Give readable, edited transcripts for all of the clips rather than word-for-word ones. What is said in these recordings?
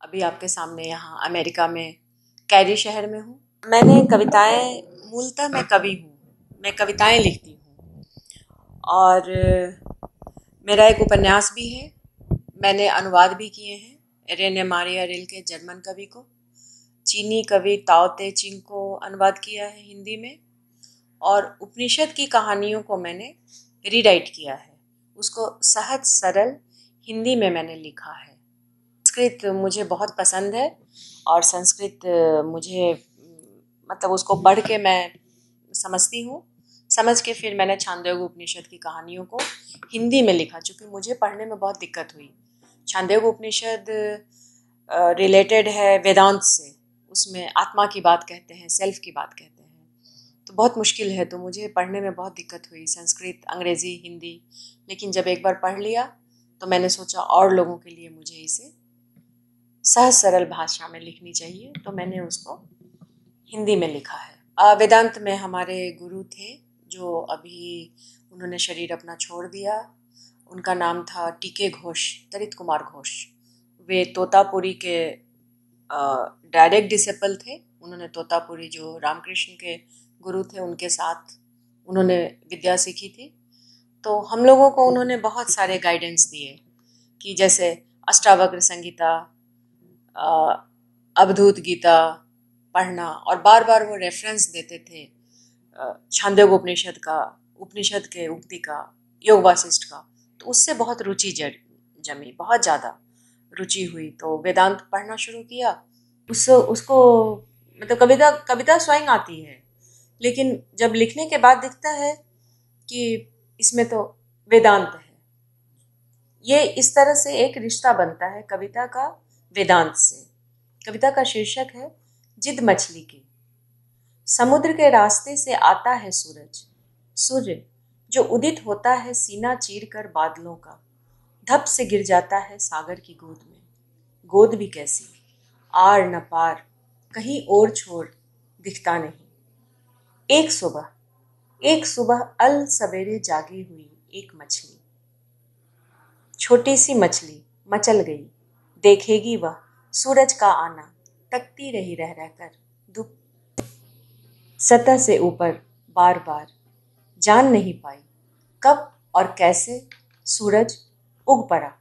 अभी आपके सामने यहाँ अमेरिका में कैरी शहर में हूँ। मैंने कविताएं, मूलतः मैं कवि हूँ, मैं कविताएं लिखती हूँ और मेरा एक उपन्यास भी है। मैंने अनुवाद भी किए हैं रेने मारिया रिल्के जर्मन कवि को, चीनी कवि ताओ ते चिंग को अनुवाद किया है हिंदी में, और उपनिषद की कहानियों को मैंने रीराइट किया है, उसको सहज सरल हिंदी में मैंने लिखा है। संस्कृत मुझे बहुत पसंद है और संस्कृत मुझे मतलब उसको पढ़ के मैं समझती हूँ, समझ के फिर मैंने छांदोग्य उपनिषद की कहानियों को हिंदी में लिखा, चूँकि मुझे पढ़ने में बहुत दिक्कत हुई। छांदोग्य उपनिषद रिलेटेड है वेदांत से, उसमें आत्मा की बात कहते हैं, सेल्फ की बात कहते हैं, तो बहुत मुश्किल है, तो मुझे पढ़ने में बहुत दिक्कत हुई, संस्कृत, अंग्रेज़ी, हिंदी। लेकिन जब एक बार पढ़ लिया तो मैंने सोचा और लोगों के लिए मुझे इसे सहज सरल भाषा में लिखनी चाहिए, तो मैंने उसको हिंदी में लिखा है। वेदांत में हमारे गुरु थे जो अभी उन्होंने शरीर अपना छोड़ दिया, उनका नाम था टीके घोष, तरित कुमार घोष। वे तोतापुरी के डायरेक्ट डिसेपल थे। उन्होंने तोतापुरी जो रामकृष्ण के गुरु थे उनके साथ उन्होंने विद्या सीखी थी। तो हम लोगों को उन्होंने बहुत सारे गाइडेंस दिए कि जैसे अष्टावक्र संगीता, अवधूत गीता पढ़ना, और बार बार वो रेफरेंस देते थे छांदोग्य उपनिषद का, उपनिषद के उक्ति का, योग वासिष्ठ का। तो उससे बहुत रुचि जमी, बहुत ज़्यादा रुचि हुई, तो वेदांत पढ़ना शुरू किया। उसको मतलब कविता कविता स्वयं आती है, लेकिन जब लिखने के बाद दिखता है कि इसमें तो वेदांत है। ये इस तरह से एक रिश्ता बनता है कविता का वेदांत से। कविता का शीर्षक है जिद मछली की। समुद्र के रास्ते से आता है सूरज, सूर्य जो उदित होता है सीना चीर कर बादलों का, धप से गिर जाता है सागर की गोद में। गोद भी कैसी, आर न पार, कहीं और छोड़ दिखता नहीं। एक सुबह अल सवेरे जागी हुई एक मछली, छोटी सी मछली मचल गई, देखेगी वह सूरज का आना, तकती रही रह रहकर दुख सतह से ऊपर बार बार, जान नहीं पाई कब और कैसे सूरज उग पड़ा।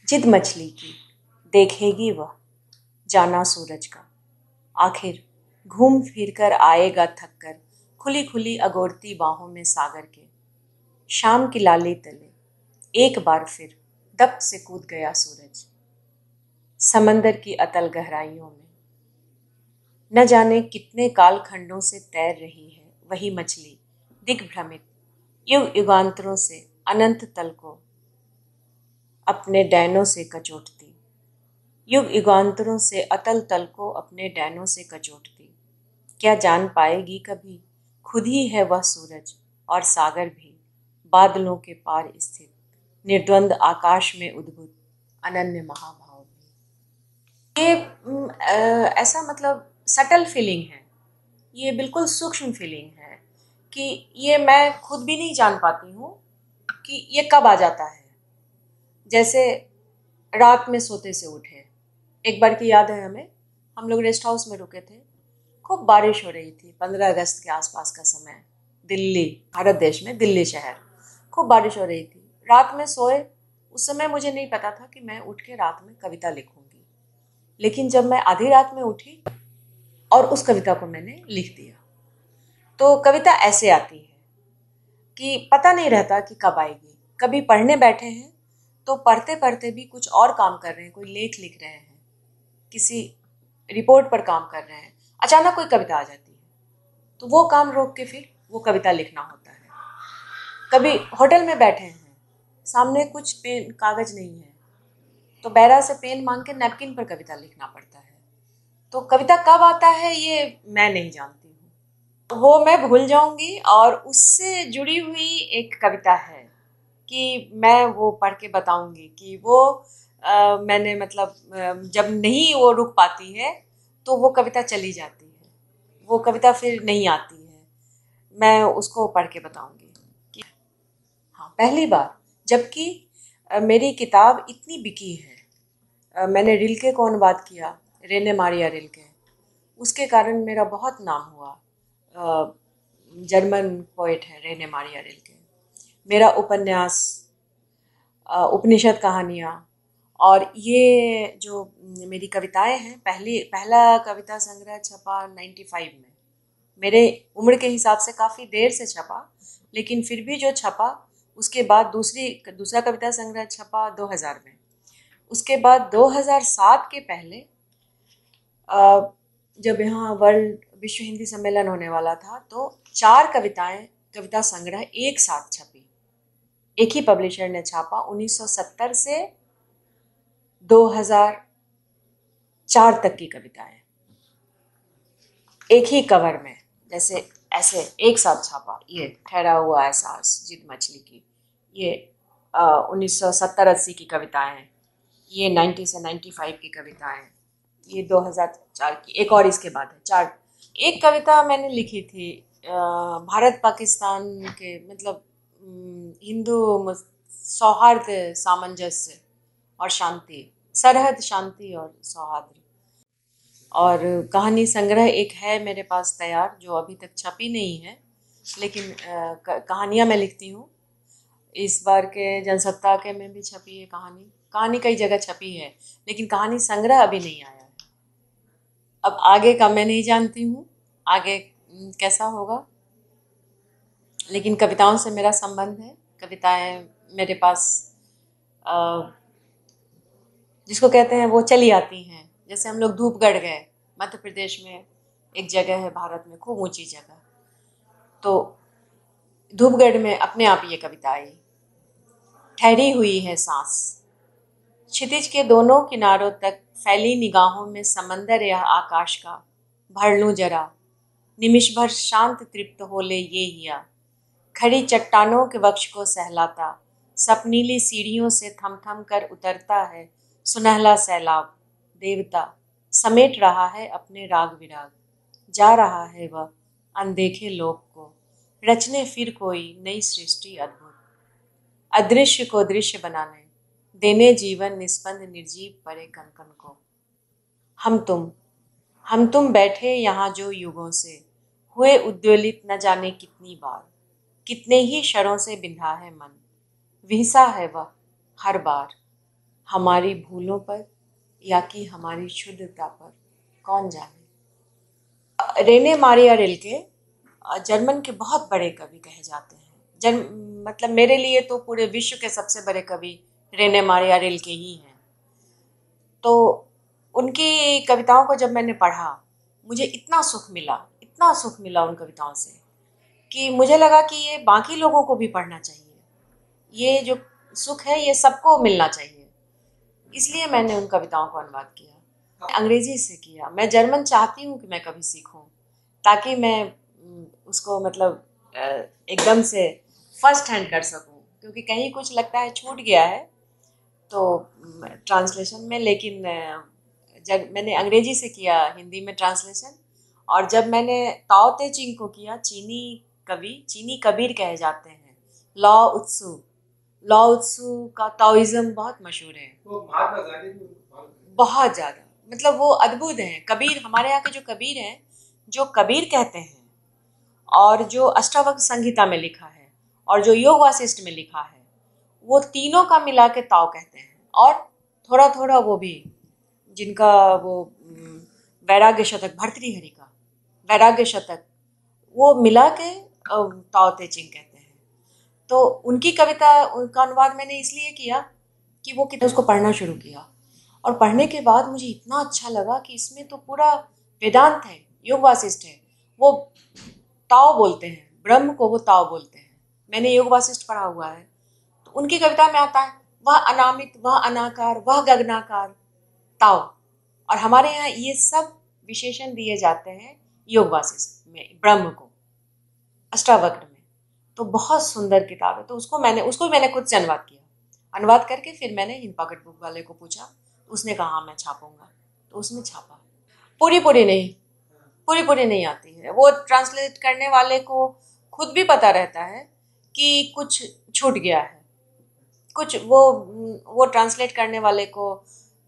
जिद मछली की, देखेगी वह जाना सूरज का, आखिर घूम फिर कर आएगा थक कर, खुली खुली अगोरती बाहों में सागर के। शाम की लाली तले एक बार फिर दप से कूद गया सूरज, समंदर की अतल गहराइयों में। न जाने कितने कालखंडों से तैर रही है वही मछली, दिग्भ्रमित युग युगांतरों से अनंत तल को अपने डैनों से कचोटती, युग युगांतरों से अतल तल को अपने डैनों से कचोटती। क्या जान पाएगी कभी खुद ही है वह सूरज और सागर भी, बादलों के पार स्थित निर्द्वंद आकाश में उद्भुत अनन्य महाभाव भी। ये ऐसा मतलब सटल फीलिंग है, ये बिल्कुल सूक्ष्म फीलिंग है कि ये मैं खुद भी नहीं जान पाती हूँ कि ये कब आ जाता है। जैसे रात में सोते से उठे, एक बार की याद है हमें, हम लोग रेस्ट हाउस में रुके थे, खूब बारिश हो रही थी, 15 अगस्त के आसपास का समय, दिल्ली, भारत देश में दिल्ली शहर, खूब बारिश हो रही थी। रात में सोए, उस समय मुझे नहीं पता था कि मैं उठ के रात में कविता लिखूंगी, लेकिन जब मैं आधी रात में उठी और उस कविता को मैंने लिख दिया। तो कविता ऐसे आती है कि पता नहीं रहता कि कब आएगी। कभी पढ़ने बैठे हैं तो पढ़ते पढ़ते भी कुछ और काम कर रहे हैं, कोई लेख लिख रहे हैं, किसी रिपोर्ट पर काम कर रहे हैं, अचानक कोई कविता आ जाती है, तो वो काम रोक के फिर वो कविता लिखना होता है। कभी होटल में बैठे हैं, सामने कुछ पेन कागज नहीं है, तो बैरा से पेन मांग के नैपकिन पर कविता लिखना पड़ता है। तो कविता कब आता है ये मैं नहीं जानती हूँ, वो मैं भूल जाऊंगी। और उससे जुड़ी हुई एक कविता है कि मैं वो पढ़ के बताऊंगी कि वो मैंने मतलब जब नहीं वो रुक पाती है तो वो कविता चली जाती है, वो कविता फिर नहीं आती है, मैं उसको पढ़ के बताऊंगी कि हाँ पहली बार, जबकि मेरी किताब इतनी बिकी है। मैंने रिल्के को अनुवाद किया, रेने मारिया रिल्के। उसके कारण मेरा बहुत नाम हुआ। जर्मन पोएट है रेने मारिया रिल्के। मेरा उपन्यास, उपनिषद कहानियाँ और ये जो मेरी कविताएं हैं, पहला कविता संग्रह छपा 95 में। मेरे उम्र के हिसाब से काफ़ी देर से छपा, लेकिन फिर भी जो छपा उसके बाद दूसरा कविता संग्रह छपा 2000 में। उसके बाद 2007 के पहले जब यहाँ विश्व हिंदी सम्मेलन होने वाला था, तो 4 कविता संग्रह एक साथ छपी। एक ही पब्लिशर ने छापा। 1970 से 2004 तक की कविताएं एक ही कवर में, जैसे ऐसे एक साथ छापा। ये ठहरा हुआ एहसास जिद मछली की, ये 1970-80 की कविताएं, ये 90 से 95 की कविताएं, ये 2004 की। एक और इसके बाद है 4। एक कविता मैंने लिखी थी भारत पाकिस्तान के, मतलब हिंदू सौहार्द, सामंजस्य और शांति, सरहद शांति और सौहार्द। और कहानी संग्रह एक है मेरे पास तैयार, जो अभी तक छपी नहीं है, लेकिन कहानियाँ मैं लिखती हूँ। इस बार के जनसत्ता के में भी छपी है कहानी कई जगह छपी है, लेकिन कहानी संग्रह अभी नहीं आया है। अब आगे का मैं नहीं जानती हूँ, आगे कैसा होगा, लेकिन कविताओं से मेरा संबंध है। कविताएं मेरे पास जिसको कहते हैं वो चली आती हैं। जैसे हम लोग धूपगढ़ गए, मध्य प्रदेश में एक जगह है भारत में, खूब ऊंची जगह, तो धूपगढ़ में अपने आप ये कविता आई। ठहरी हुई है सांस, क्षितिज के दोनों किनारों तक फैली निगाहों में समंदर या आकाश का भर लूं जरा, निमिष भर शांत तृप्त हो ले ये हिया, खड़ी चट्टानों के वक्ष को सहलाता, सपनीली सीढ़ियों से थम थम कर उतरता है सुनहला सैलाब, देवता समेट रहा है अपने राग विराग, जा रहा है वह अनदेखे लोक को रचने फिर कोई नई सृष्टि अद्भुत, अदृश्य को दृश्य बनाने देने जीवन निस्पंद निर्जीव परे कनकन को। हम तुम बैठे यहाँ जो युगों से हुए उद्वेलित न जाने कितनी बार, कितने ही शरों से बिंधा है मन, विहसा है वह हर बार, हमारी भूलों पर या कि हमारी शुद्धता पर कौन जाने। रेने मारिया रिल्के जर्मन के बहुत बड़े कवि कहे जाते हैं। मतलब मेरे लिए तो पूरे विश्व के सबसे बड़े कवि रेने मारिया रिल्के ही हैं। तो उनकी कविताओं को जब मैंने पढ़ा, मुझे इतना सुख मिला उन कविताओं से, कि मुझे लगा कि ये बाकी लोगों को भी पढ़ना चाहिए। ये जो सुख है ये सबको मिलना चाहिए। इसलिए मैंने उन कविताओं को अनुवाद किया। अंग्रेजी से किया। मैं जर्मन चाहती हूँ कि मैं कभी सीखूं, ताकि मैं उसको मतलब एकदम से फर्स्ट हैंड कर सकूं, क्योंकि कहीं कुछ लगता है छूट गया है तो ट्रांसलेशन में। लेकिन जब मैंने अंग्रेजी से किया हिंदी में ट्रांसलेशन, और जब मैंने ताओ ते चिंग को किया, चीनी कबीर कहे जाते हैं, लॉ उत्सु का ताओइज्म बहुत मशहूर है, बहुत ज़्यादा, मतलब वो अद्भुत हैं। कबीर, हमारे यहाँ के जो कबीर हैं, जो कबीर कहते हैं, और जो अष्टावक्र संहिता में लिखा है, और जो योग वासिष्ठ में लिखा है, वो तीनों का मिला के ताओ कहते हैं। और थोड़ा थोड़ा वो भी, जिनका वो वैराग्य शतक, भर्तृहरि का वैराग्य शतक, वो मिला के ताओ ते चिंग कहते हैं। तो उनकी कविता, उनका अनुवाद मैंने इसलिए किया कि वो किताब उसको पढ़ना शुरू किया, और पढ़ने के बाद मुझे इतना अच्छा लगा कि इसमें तो पूरा वेदांत है, योग वासिष्ठ है। वो ताओ बोलते हैं, ब्रह्म को वो ताओ बोलते हैं। मैंने योग वासिष्ठ पढ़ा हुआ है, तो उनकी कविता में आता है वह अनामित, वह अनाकार, वह गगनाकार, ताओ। और हमारे यहाँ ये सब विशेषण दिए जाते हैं योग वासिष्ठ में, ब्रह्म को, अष्टावक्र में। तो बहुत सुंदर किताब है। तो उसको मैंने खुद से अनुवाद किया। अनुवाद करके फिर मैंने हिंद पॉकेट बुक वाले को पूछा, तो उसने कहा हाँ मैं छापूंगा, तो उसमें छापा। पूरी नहीं आती है। वो ट्रांसलेट करने वाले को खुद भी पता रहता है कि कुछ छूट गया है, कुछ वो ट्रांसलेट करने वाले को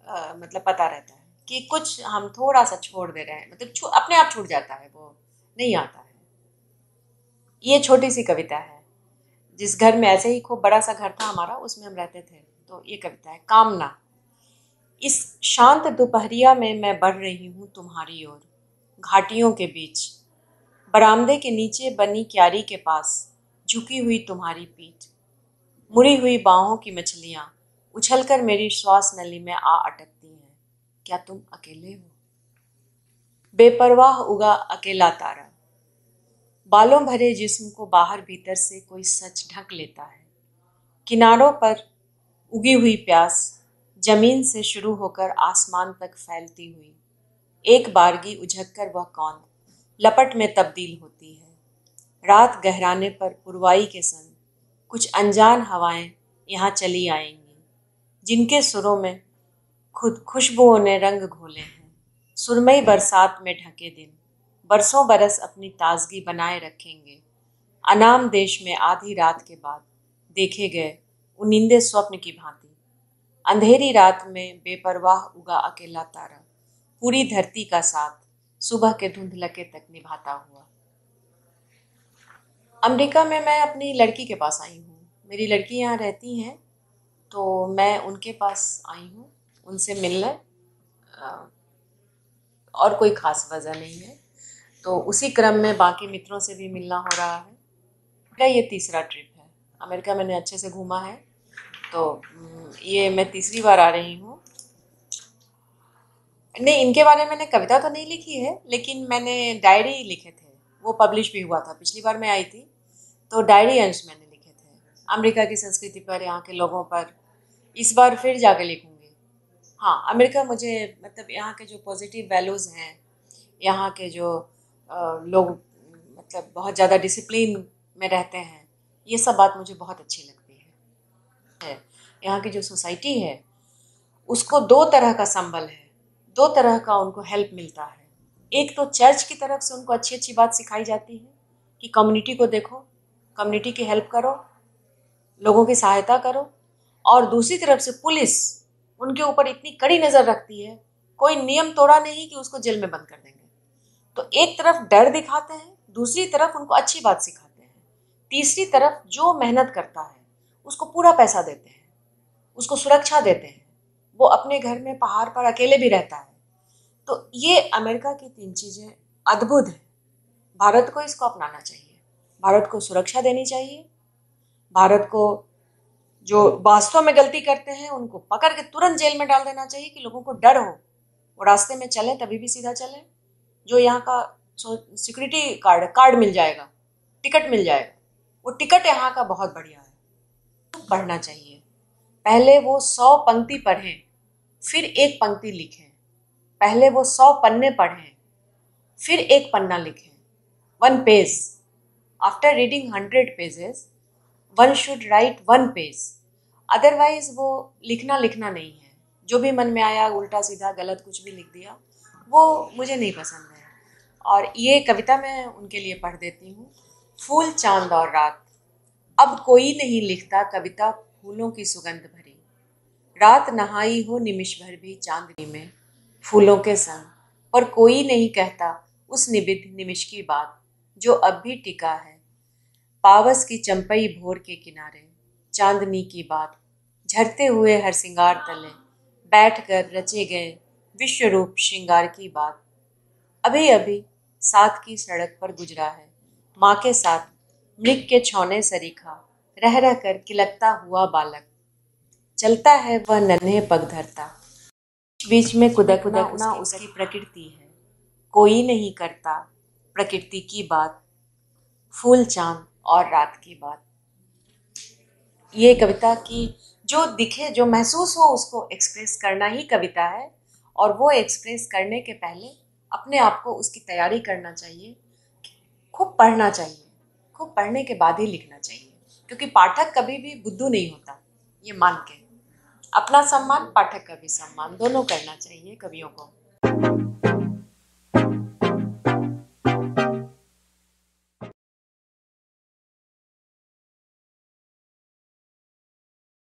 मतलब पता रहता है कि कुछ हम थोड़ा सा छोड़ दे रहे हैं, मतलब अपने आप छूट जाता है, वो नहीं आता है। ये छोटी सी कविता है। जिस घर में, ऐसे ही खूब बड़ा सा घर था हमारा, उसमें हम रहते थे। तो ये कविता है, कामना। इस शांत दोपहरिया में मैं बढ़ रही हूँ तुम्हारी ओर, घाटियों के बीच, बरामदे के नीचे बनी क्यारी के पास, झुकी हुई तुम्हारी पीठ, मुड़ी हुई बाहों की मछलियां उछलकर मेरी श्वास नली में आ अटकती हैं। क्या तुम अकेले हो? बेपरवाह उगा अकेला तारा, बालों भरे जिस्म को बाहर भीतर से कोई सच ढक लेता है। किनारों पर उगी हुई प्यास, जमीन से शुरू होकर आसमान तक फैलती हुई, एक बारगी उझककर वह कौन लपट में तब्दील होती है। रात गहराने पर पुरवाई के संग कुछ अनजान हवाएं यहाँ चली आएंगी, जिनके सुरों में खुद खुशबुओं ने रंग घोले हैं। सुरमई बरसात में ढके दिन बरसों बरस अपनी ताजगी बनाए रखेंगे। अनाम देश में आधी रात के बाद देखे गए उनिंदे स्वप्न की भांति, अंधेरी रात में बेपरवाह उगा अकेला तारा पूरी धरती का साथ सुबह के धुंधलके तक निभाता हुआ। अमेरिका में मैं अपनी लड़की के पास आई हूँ। मेरी लड़की यहाँ रहती हैं, तो मैं उनके पास आई हूँ उनसे मिलने। अ, और कोई ख़ास वजह नहीं है। तो उसी क्रम में बाकी मित्रों से भी मिलना हो रहा है। मेरा ये तीसरा ट्रिप है। अमेरिका मैंने अच्छे से घूमा है, तो ये मैं तीसरी बार आ रही हूँ। नहीं, इनके बारे में मैंने कविता तो नहीं लिखी है, लेकिन मैंने डायरी लिखे थे। वो पब्लिश भी हुआ था। पिछली बार मैं आई थी तो डायरी अंश मैंने लिखे थे अमेरिका की संस्कृति पर, यहाँ के लोगों पर। इस बार फिर जाके लिखूंगी। हाँ, अमेरिका मुझे, मतलब यहाँ के जो पॉजिटिव वैल्यूज़ हैं, यहाँ के जो लोग मतलब बहुत ज़्यादा डिसिप्लिन में रहते हैं, ये सब बात मुझे बहुत अच्छी लगती है। यहाँ की जो सोसाइटी है, उसको दो तरह का संबल है, दो तरह का उनको हेल्प मिलता है। एक तो चर्च की तरफ से उनको अच्छी अच्छी बात सिखाई जाती है कि कम्युनिटी को देखो, कम्युनिटी की हेल्प करो, लोगों की सहायता करो। और दूसरी तरफ से पुलिस उनके ऊपर इतनी कड़ी नज़र रखती है, कोई नियम तोड़ा नहीं कि उसको जेल में बंद कर देंगे। तो एक तरफ डर दिखाते हैं, दूसरी तरफ उनको अच्छी बात सिखाते हैं, तीसरी तरफ जो मेहनत करता है उसको पूरा पैसा देते हैं, उसको सुरक्षा देते हैं। वो अपने घर में पहाड़ पर अकेले भी रहता है। तो ये अमेरिका की तीन चीज़ें अद्भुत हैं। भारत को इसको अपनाना चाहिए। भारत को सुरक्षा देनी चाहिए। भारत को जो वास्तव में गलती करते हैं उनको पकड़ के तुरंत जेल में डाल देना चाहिए कि लोगों को डर हो, वो रास्ते में चलें तभी भी सीधा चलें। जो यहाँ का सिक्योरिटी कार्ड मिल जाएगा, टिकट मिल जाएगा, वो टिकट यहाँ का बहुत बढ़िया है। तो पढ़ना चाहिए। पहले वो 100 पंक्ति पढ़ें, फिर एक पंक्ति लिखें। पहले वो 100 पन्ने पढ़ें, फिर एक पन्ना लिखें। 1 page. After reading 100 pages, one should write 1 page. Otherwise वो लिखना लिखना नहीं है। जो भी मन में आया, उल्टा सीधा गलत कुछ भी लिख दिया, वो मुझे नहीं पसंद है। और ये कविता मैं उनके लिए पढ़ देती हूँ। फूल, चांद और रात। अब कोई नहीं लिखता कविता फूलों की सुगंध भरी। रात नहाई हो निमिष भर भी चांदनी में फूलों के संग, पर कोई नहीं कहता उस निबिध निमिष की बात जो अब भी टिका है। पावस की चंपई भोर के किनारे चांदनी की बात, झरते हुए हर सिंगार तले बैठकर रचे गए विश्व रूप श्रृंगार की बात। अभी अभी साथ की सड़क पर गुजरा है माँ के साथ मृग के छौने सरीखा, रह रह कर किलकता हुआ बालक, चलता है वह नन्हे पग धरता, बीच में कुदकना उसकी प्रकृति है। कोई नहीं करता प्रकृति की बात, फूल, चांद और रात की बात। ये कविता की जो दिखे, जो महसूस हो, उसको एक्सप्रेस करना ही कविता है। और वो एक्सप्रेस करने के पहले अपने आप को उसकी तैयारी करना चाहिए। खूब पढ़ना चाहिए। खूब पढ़ने के बाद ही लिखना चाहिए, क्योंकि पाठक कभी भी बुद्धू नहीं होता। ये मान के अपना सम्मान, पाठक का भी सम्मान, दोनों करना चाहिए कवियों को।